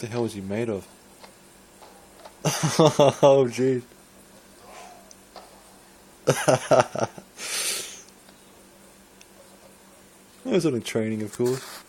the hell is he made of? Oh, jeez. I was only training, of course.